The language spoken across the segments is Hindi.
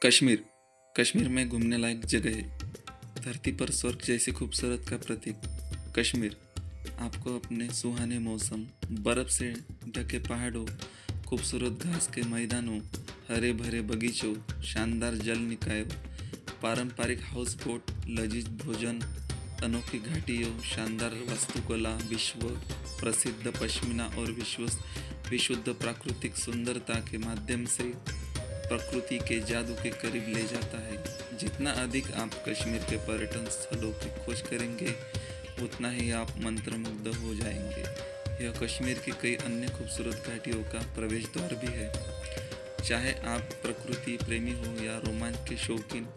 कश्मीर कश्मीर में घूमने लायक जगह है। धरती पर स्वर्ग जैसी खूबसूरत का प्रतीक कश्मीर आपको अपने सुहाने मौसम, बर्फ से ढके पहाड़ों, खूबसूरत घास के मैदानों, हरे भरे बगीचों, शानदार जल निकायों, पारंपरिक हाउस बोट, लजीज भोजन, अनोखी घाटियों, शानदार वास्तुकला, विश्व प्रसिद्ध पश्मीना और विशुद्ध प्राकृतिक सुंदरता के माध्यम से प्रकृति के जादू के करीब ले जाता है। जितना अधिक आप कश्मीर के पर्यटन स्थलों की खोज करेंगे, उतना ही आप मंत्रमुग्ध हो जाएंगे। यह कश्मीर की कई अन्य खूबसूरत घाटियों का प्रवेश द्वार भी है। चाहे आप प्रकृति प्रेमी हो या रोमांच के शौकीन,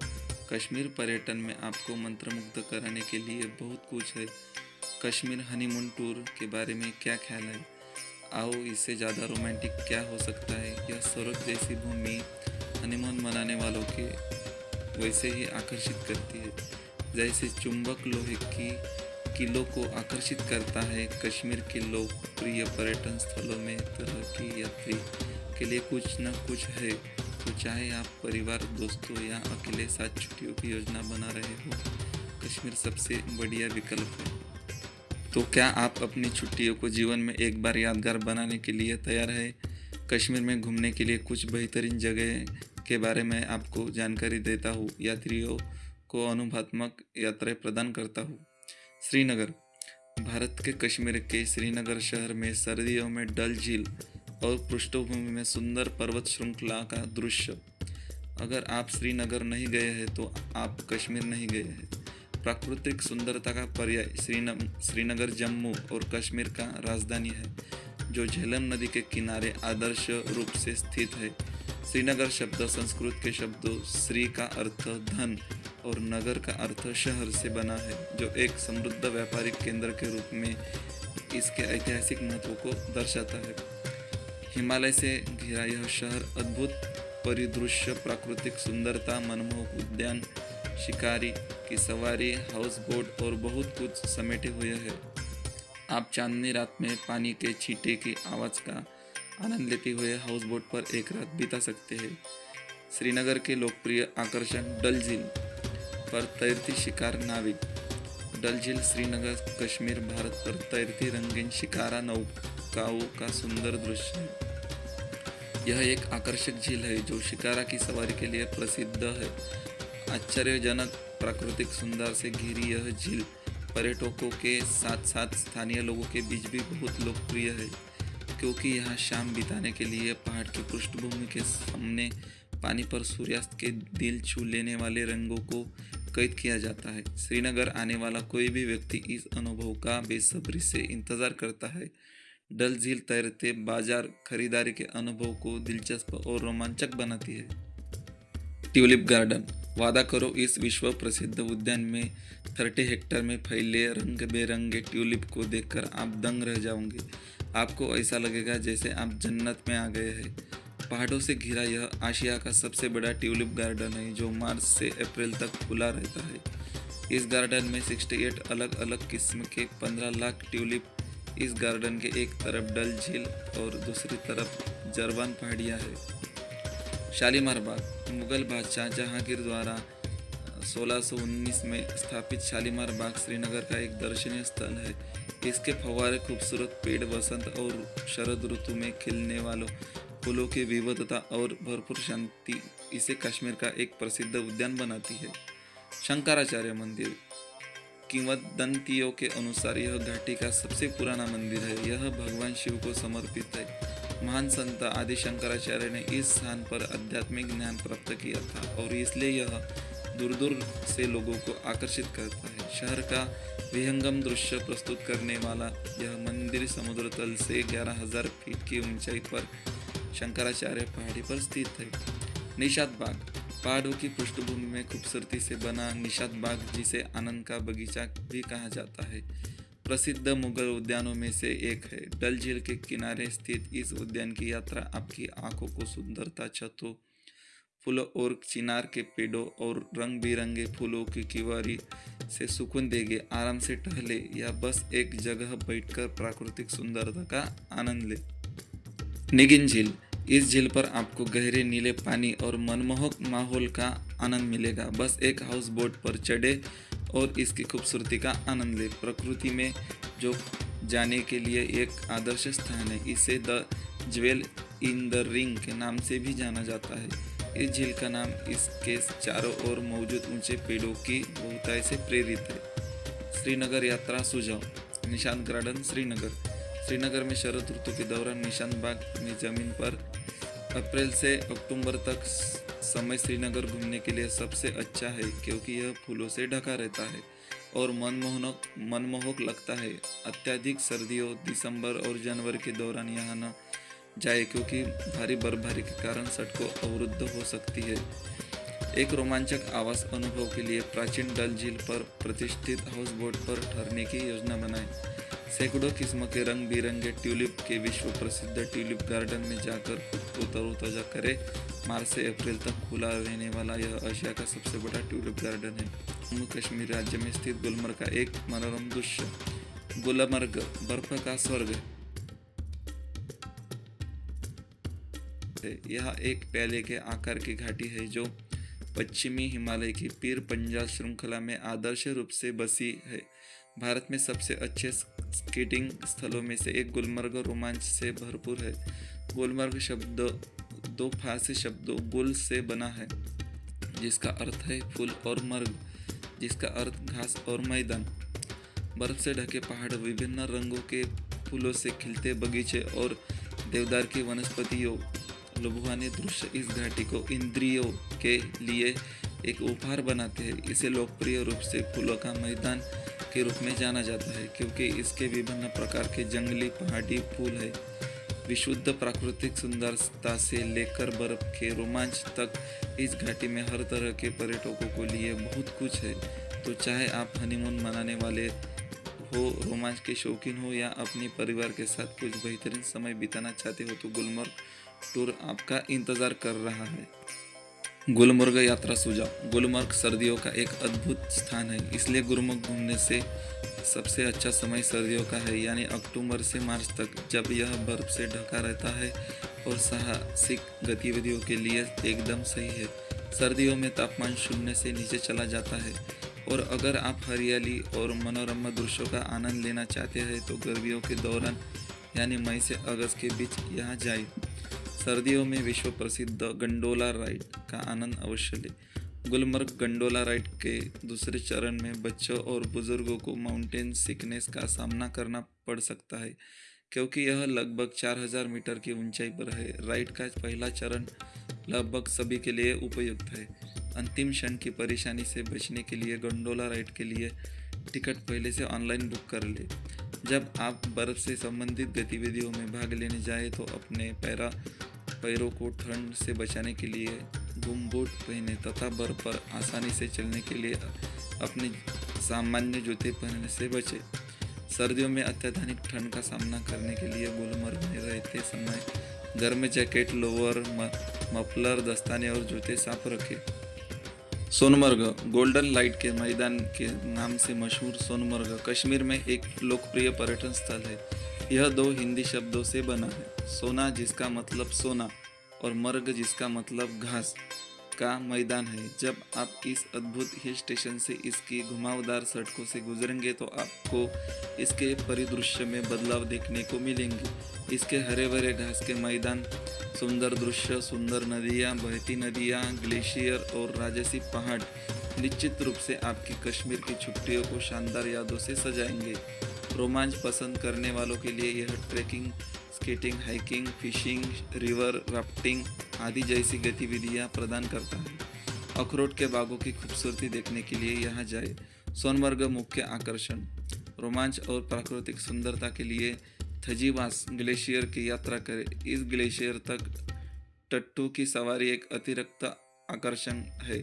कश्मीर पर्यटन में आपको मंत्रमुग्ध कराने के लिए बहुत कुछ है। कश्मीर हनीमून टूर के बारे में क्या ख्याल है? आओ, इससे ज़्यादा रोमांटिक क्या हो सकता है। यह स्वर्ग जैसी भूमि हनीमून मनाने वालों के वैसे ही आकर्षित करती है जैसे चुंबक लोहे की किलों को आकर्षित करता है। कश्मीर के लोकप्रिय पर्यटन स्थलों में तरह की यात्री के लिए कुछ न कुछ है। तो चाहे आप परिवार, दोस्तों या अकेले साथ छुट्टियों की योजना बना रहे हो, कश्मीर सबसे बढ़िया विकल्प है। तो क्या आप अपनी छुट्टियों को जीवन में एक बार यादगार बनाने के लिए तैयार है? कश्मीर में घूमने के लिए कुछ बेहतरीन जगह के बारे में आपको जानकारी देता हूँ, यात्रियों को अनुभवात्मक यात्राएं प्रदान करता हूँ। श्रीनगर भारत के कश्मीर के श्रीनगर शहर में सर्दियों में डल झील और पृष्ठभूमि में सुंदर पर्वत श्रृंखला का दृश्य। अगर आप श्रीनगर नहीं गए हैं तो आप कश्मीर नहीं गए हैं। प्राकृतिक सुंदरता का पर्याय श्रीनगर जम्मू और कश्मीर का राजधानी है, जो झेलम नदी के किनारे आदर्श रूप से स्थित है। श्रीनगर शब्द संस्कृत के शब्दों श्री का अर्थ धन और नगर का अर्थ शहर से बना है, जो एक समृद्ध व्यापारिक केंद्र के रूप में इसके ऐतिहासिक महत्व को दर्शाता है। हिमालय से घिरा यह शहर अद्भुत परिदृश्य, प्राकृतिक सुंदरता, मनमोहक उद्यान, शिकारी की सवारी, हाउस बोट और बहुत कुछ समेटे हुए है। आप चांदनी रात में पानी के छींटे की आवाज़ का आनंद लेते हुए हाउस बोट पर एक रात बिता सकते हैं। श्रीनगर के लोकप्रिय आकर्षण डल झील पर तैरती शिकार नाविक। डल झील श्रीनगर कश्मीर भारत पर तैरती रंगीन शिकारा नौकाओं का सुंदर दृश्य है। यह एक आकर्षक झील है जो शिकारा की सवारी के लिए प्रसिद्ध है। आश्चर्यजनक प्राकृतिक सुंदर से घिरी यह झील पर्यटकों के साथ साथ स्थानीय लोगों के बीच भी बहुत लोकप्रिय है, क्योंकि यहाँ शाम बिताने के लिए पहाड़ की पृष्ठभूमि के सामने पानी पर सूर्यास्त के दिल छू लेने वाले रंगों को कैद किया जाता है। श्रीनगर आने वाला कोई भी व्यक्ति इस अनुभव का बेसब्री से इंतजार करता है। डल झील तैरते बाजार खरीदारी के अनुभव को दिलचस्प और रोमांचक बनाती है। ट्यूलिप गार्डन वादा करो, इस विश्व प्रसिद्ध उद्यान में 30 हेक्टेयर में फैले रंग बेरंगे ट्यूलिप को देखकर आप दंग रह जाओगे। आपको ऐसा लगेगा जैसे आप जन्नत में आ गए हैं। पहाड़ों से घिरा यह आशिया का सबसे बड़ा ट्यूलिप गार्डन है, जो मार्च से अप्रैल तक खुला रहता है। इस गार्डन में 68 अलग अलग किस्म के 15 लाख ट्यूलिप। इस गार्डन के एक तरफ डल झील और दूसरी तरफ जरवान पहाड़ियाँ है। शालीमार बाग मुगल बादशाह जहांगीर द्वारा 1619 में स्थापित शालीमार बाग श्रीनगर का एक दर्शनीय स्थल है। इसके फव्वारे, खूबसूरत पेड़, वसंत और शरद ऋतु में खिलने वालों फूलों की विविधता और भरपूर शांति इसे कश्मीर का एक प्रसिद्ध उद्यान बनाती है। शंकराचार्य मंदिर किंवदंतियों के अनुसार यह घाटी का सबसे पुराना मंदिर है। यह भगवान शिव को समर्पित है। महान संत आदि शंकराचार्य ने इस स्थान पर आध्यात्मिक ज्ञान प्राप्त किया था और इसलिए यह दूर दूर से लोगों को आकर्षित करता है। शहर का विहंगम दृश्य प्रस्तुत करने वाला यह मंदिर समुद्र तल से 11,000 फीट की ऊंचाई पर शंकराचार्य पहाड़ी पर स्थित है। निशात बाग पहाड़ों की पृष्ठभूमि में खूबसूरती से बना निशात बाग, जिसे आनंद का बगीचा भी कहा जाता है, प्रसिद्ध मुगल उद्यानों में से एक है। डल झील के किनारे स्थित इस उद्यान की यात्रा आपकी आंखों को सुंदरता, छतों, फूलों और चिनार के पेड़ों और रंग बिरंगे फूलों की किवारी से सुकून देगी। आराम से टहले या बस एक जगह बैठकर प्राकृतिक सुंदरता का आनंद ले। निगिन झील इस झील पर आपको गहरे नीले पानी और मनमोहक माहौल का आनंद मिलेगा। बस एक हाउस बोट पर चढ़े और इसकी खूबसूरती का आनंद लें। प्रकृति में जो जाने के लिए एक आदर्श स्थान है। इसे the jewel in the ring के नाम से भी जाना जाता है। इस झील का नाम इसके चारों ओर मौजूद ऊंचे पेड़ों की बहुतायत से प्रेरित है। श्रीनगर यात्रा सुझाव। निशांत गार्डन श्रीनगर। श्रीनगर में शरद ऋतु के दौरान निशांत बाग में जमीन पर अप्रैल से अक्टूबर तक समय श्रीनगर घूमने के लिए सबसे अच्छा है, क्योंकि यह फूलों से ढका रहता है और मनमोहक लगता है। अत्यधिक सर्दियों दिसंबर और जनवरी के दौरान यहाँ न जाए, क्योंकि भारी बर्फबारी के कारण सड़कों अवरुद्ध हो सकती है। एक रोमांचक आवास अनुभव के लिए प्राचीन डल झील पर प्रतिष्ठित हाउस बोट पर ठहरने की योजना बनाएं। सैकड़ों किस्म के रंग बिरंगे ट्यूलिप के विश्व प्रसिद्ध ट्यूलिप गार्डन में जाकर खुद को तरोताजा करें। मार्च से अप्रैल तक खुला रहने वाला यह एशिया का सबसे बड़ा ट्यूलिप गार्डन है। जम्मू कश्मीर राज्य में स्थित गुलमर्ग का एक मनोरम दृश्य। गुलमर्ग बर्फ का स्वर्ग है। यह एक प्याले के आकार की घाटी है जो पश्चिमी हिमालय की पीर पंजाल श्रृंखला में आदर्श रूप से बसी है। भारत में सबसे अच्छे स्कीइंग स्थलों में से एक गुलमर्ग रोमांच से भरपूर है। गुलमर्ग शब्द दो फारसी शब्दों गुल से बना है, जिसका अर्थ है फूल, और मर्ग, जिसका अर्थ घास और मैदान। बर्फ से ढके पहाड़, विभिन्न रंगों के फूलों से खिलते बगीचे और देवदार की वनस्पतियों लुभावने दृश्य इस घाटी को इंद्रियों के लिए एक उपहार बनाते हैं। इसे लोकप्रिय रूप से फूलों का मैदान के रूप में जाना जाता है, क्योंकि इसके विभिन्न प्रकार के जंगली पहाड़ी फूल है। विशुद्ध प्राकृतिक सुंदरता से लेकर बर्फ के रोमांच तक इस घाटी में हर तरह के पर्यटकों को लिए बहुत कुछ है। तो चाहे आप हनीमून मनाने वाले हो, रोमांच के शौकीन हो, या अपने परिवार के साथ कुछ बेहतरीन समय बिताना चाहते हो, तो गुलमर्ग टूर आपका इंतजार कर रहा है। गुलमर्ग यात्रा सुझाव। गुलमर्ग सर्दियों का एक अद्भुत स्थान है, इसलिए गुलमर्ग घूमने से सबसे अच्छा समय सर्दियों का है, यानी अक्टूबर से मार्च तक, जब यह बर्फ से ढका रहता है और साहसिक गतिविधियों के लिए एकदम सही है। सर्दियों में तापमान शून्य से नीचे चला जाता है, और अगर आप हरियाली और मनोरम दृश्यों का आनंद लेना चाहते हैं तो गर्मियों के दौरान यानी मई से अगस्त के बीच यहाँ जाए। सर्दियों में विश्व प्रसिद्ध गंडोला राइड का आनंद अवश्य लें। गुलमर्ग गंडोला राइड के दूसरे चरण में बच्चों और बुजुर्गों को माउंटेन सिकनेस का सामना करना पड़ सकता है, क्योंकि यह लगभग 4000 मीटर की ऊंचाई पर है। राइड का पहला चरण लगभग सभी के लिए उपयुक्त है। अंतिम क्षण की परेशानी से बचने के लिए गंडोला राइड के लिए टिकट पहले से ऑनलाइन बुक कर ले। जब आप बर्फ से संबंधित गतिविधियों में भाग लेने जाएं तो अपने पैरों को ठंड से बचाने के लिए गुम बूट पहने तथा बर्फ पर आसानी से चलने के लिए अपने सामान्य जूते पहनने से बचें। सर्दियों में अत्यधिक ठंड का सामना करने के लिए गुलमर्ग में रहते समय गर्म जैकेट, लोअर, मफलर, दस्ताने और जूते साफ रखें। सोनमर्ग गोल्डन लाइट के मैदान के नाम से मशहूर सोनमर्ग कश्मीर में एक लोकप्रिय पर्यटन स्थल है। यह दो हिंदी शब्दों से बना है, सोना जिसका मतलब सोना और मर्ग जिसका मतलब घास का मैदान है। जब आप इस अद्भुत हिल स्टेशन से इसकी घुमावदार सड़कों से गुजरेंगे तो आपको इसके परिदृश्य में बदलाव देखने को मिलेंगे। इसके हरे भरे घास के मैदान, सुंदर दृश्य, सुंदर नदियाँ, बहती नदियाँ, ग्लेशियर और राजसी पहाड़ निश्चित रूप से आपकी कश्मीर की छुट्टियों को शानदार यादों से सजाएंगे। रोमांच पसंद करने वालों के लिए यह trekking, skating, hiking, fishing, river rafting आदि जैसी गतिविधियां प्रदान करता है। अखरोट के बागों की खूबसूरती देखने के लिए यहाँ जाए। सोनमर्ग मुख्य आकर्षण, रोमांच और प्राकृतिक सुंदरता के लिए थजीवास ग्लेशियर की यात्रा करें। इस ग्लेशियर तक टट्टू की सवारी एक अतिरिक्त आकर्षण है।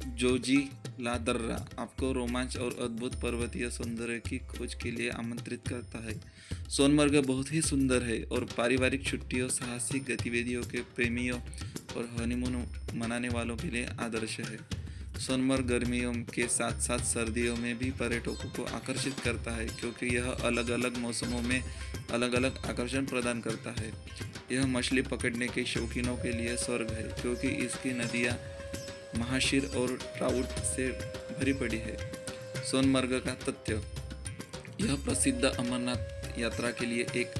जोजी ला दर्रा आपको रोमांच और अद्भुत पर्वतीय सौंदर्य की खोज के लिए आमंत्रित करता है। सोनमर्ग बहुत ही सुंदर है और पारिवारिक छुट्टियों, साहसिक गतिविधियों के प्रेमियों और हनीमून मनाने वालों के लिए आदर्श है। सोनमर्ग गर्मियों के साथ साथ सर्दियों में भी पर्यटकों को आकर्षित करता है, क्योंकि यह अलग अलग मौसमों में अलग अलग आकर्षण प्रदान करता है। यह मछली पकड़ने के शौकीनों के लिए स्वर्ग है, क्योंकि इसकी नदियाँ महाशीर और ट्राउट से भरी पड़ी है। सोनमर्ग का तथ्य: यह प्रसिद्ध अमरनाथ यात्रा के लिए एक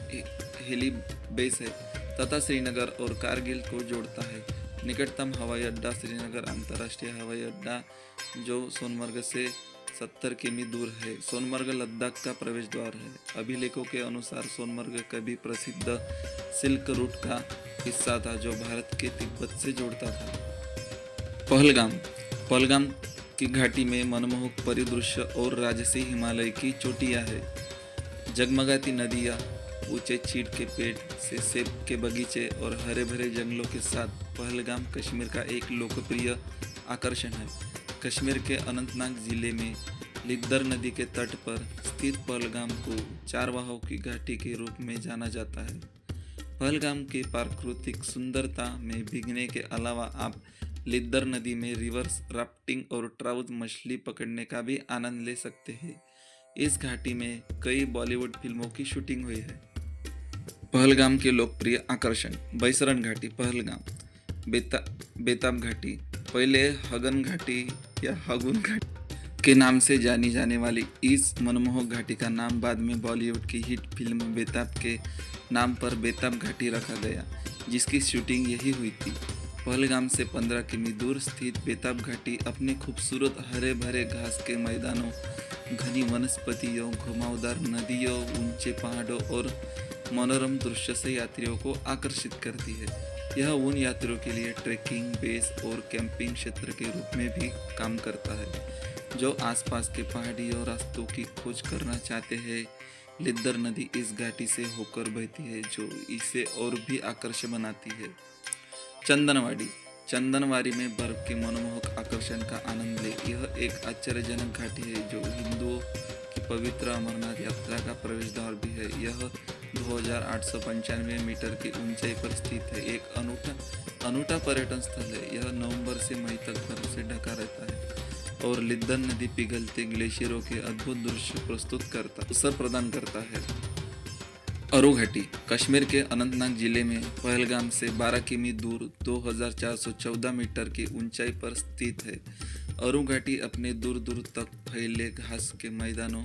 हेली बेस है तथा श्रीनगर और कारगिल को जोड़ता है। निकटतम हवाई अड्डा श्रीनगर अंतर्राष्ट्रीय हवाई अड्डा, जो सोनमर्ग से 70 किमी दूर है। सोनमर्ग लद्दाख का प्रवेश द्वार है। अभिलेखों के अनुसार सोनमर्ग कभी प्रसिद्ध सिल्क रूट का हिस्सा था, जो भारत के तिब्बत से जोड़ता था। पहलगाम: पहलगाम की घाटी में मनमोहक परिदृश्य और राजसी हिमालय की चोटियां हैं। जगमगाती नदियां, ऊंचे चीड़ के पेड़ से सेब के बगीचे और हरे भरे जंगलों के साथ पहलगाम कश्मीर का एक लोकप्रिय आकर्षण है। कश्मीर के अनंतनाग जिले में लिद्दर नदी के तट पर स्थित पहलगाम को चारवाहों की घाटी के रूप में जाना जाता है। पहलगाम की प्राकृतिक सुंदरता में भीगने के अलावा आप लिद्दर नदी में रिवर्स राफ्टिंग और ट्राउट मछली पकड़ने का भी आनंद ले सकते हैं। इस घाटी में कई बॉलीवुड फिल्मों की शूटिंग हुई है। पहलगाम के लोकप्रिय आकर्षण: बैसरन घाटी, पहलगाम, बेताब घाटी, पहले हगन घाटी या हगुन घाटी के नाम से जानी जाने वाली इस मनमोहक घाटी का नाम बाद में बॉलीवुड की हिट फिल्म बेताब के नाम पर बेताब घाटी रखा गया, जिसकी शूटिंग यही हुई थी। पहलगाम से 15 किमी दूर स्थित बेताब घाटी अपने खूबसूरत हरे भरे घास के मैदानों, घनी वनस्पतियों, घुमावदार नदियों, ऊंचे पहाड़ों और मनोरम दृश्य से यात्रियों को आकर्षित करती है। यह उन यात्रियों के लिए ट्रैकिंग, बेस और कैंपिंग क्षेत्र के रूप में भी काम करता है जो आसपास के पहाड़ियों रास्तों की खोज करना चाहते हैं। लिद्दर नदी इस घाटी से होकर बहती है, जो इसे और भी आकर्षक बनाती है। चंदनवाड़ी: चंदनवाड़ी में बर्फ के मनमोहक आकर्षण का आनंद ले। यह एक आश्चर्यजनक घाटी है जो हिंदुओं की पवित्र अमरनाथ यात्रा का प्रवेश द्वार भी है। यह 2895 मीटर की ऊंचाई पर स्थित है, एक अनूठा पर्यटन स्थल है। यह नवंबर से मई तक बर्फ से ढका रहता है और लिद्दर नदी पिघलते ग्लेशियरों के अद्भुत दृश्य अवसर प्रदान करता है। अरू घाटी: कश्मीर के अनंतनाग जिले में पहलगाम से 12 किमी दूर 2414 मीटर की ऊंचाई पर स्थित है। अरू घाटी अपने दूर दूर तक फैले घास के मैदानों,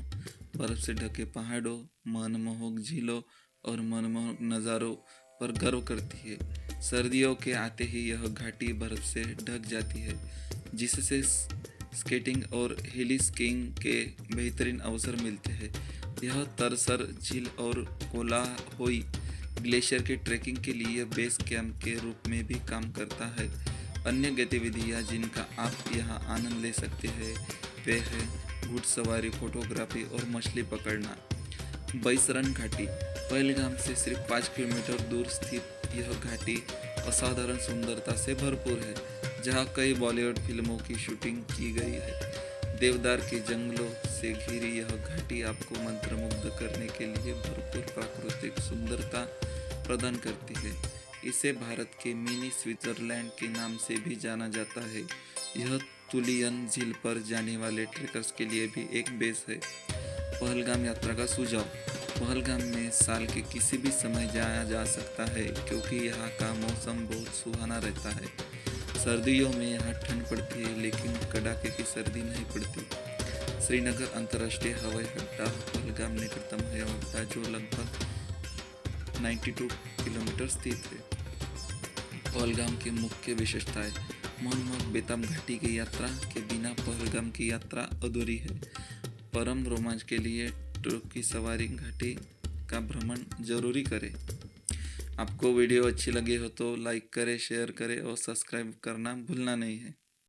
बर्फ से ढके पहाड़ों, मनमोहक झीलों और मनमोहक नज़ारों पर गर्व करती है। सर्दियों के आते ही यह घाटी बर्फ से ढक जाती है, जिससे स्केटिंग और हिली स्कीइंग के बेहतरीन अवसर मिलते हैं। यह तरसर झील और कोलाहोई ग्लेशियर के ट्रैकिंग के लिए बेस कैंप के रूप में भी काम करता है। अन्य गतिविधियां जिनका आप यहां आनंद ले सकते हैं वे हैं घुड़सवारी, फोटोग्राफी और मछली पकड़ना। बैसरन घाटी: पहलगाम से सिर्फ 5 किलोमीटर दूर स्थित यह घाटी असाधारण सुंदरता से भरपूर है, जहां कई बॉलीवुड फिल्मों की शूटिंग की गई है। देवदार के जंगलों से घिरी यह घाटी आपको मंत्रमुग्ध करने के लिए भरपूर प्राकृतिक सुंदरता प्रदान करती है। इसे भारत के मिनी स्विट्जरलैंड के नाम से भी जाना जाता है। यह तुलियन झील पर जाने वाले ट्रेकर्स के लिए भी एक बेस है। पहलगाम यात्रा का सुझाव: पहलगाम में साल के किसी भी समय जाया जा सकता है, क्योंकि यहाँ का मौसम बहुत सुहाना रहता है। सर्दियों में यहाँ ठंड पड़ती है, लेकिन कड़ाके की सर्दी नहीं पड़ती। श्रीनगर अंतर्राष्ट्रीय हवाई अड्डा पहलगाम निकटतम हवाई अड्डा, जो लगभग 92 किलोमीटर स्थित है। पहलगाम की मुख्य विशेषताएं: मनमोहक बेताब घाटी की यात्रा के बिना पहलगाम की यात्रा अधूरी है। परम रोमांच के लिए ट्रक की सवारी घाटी का भ्रमण जरूरी करें। आपको वीडियो अच्छी लगी हो तो लाइक करें, शेयर करें और सब्सक्राइब करना भूलना नहीं है।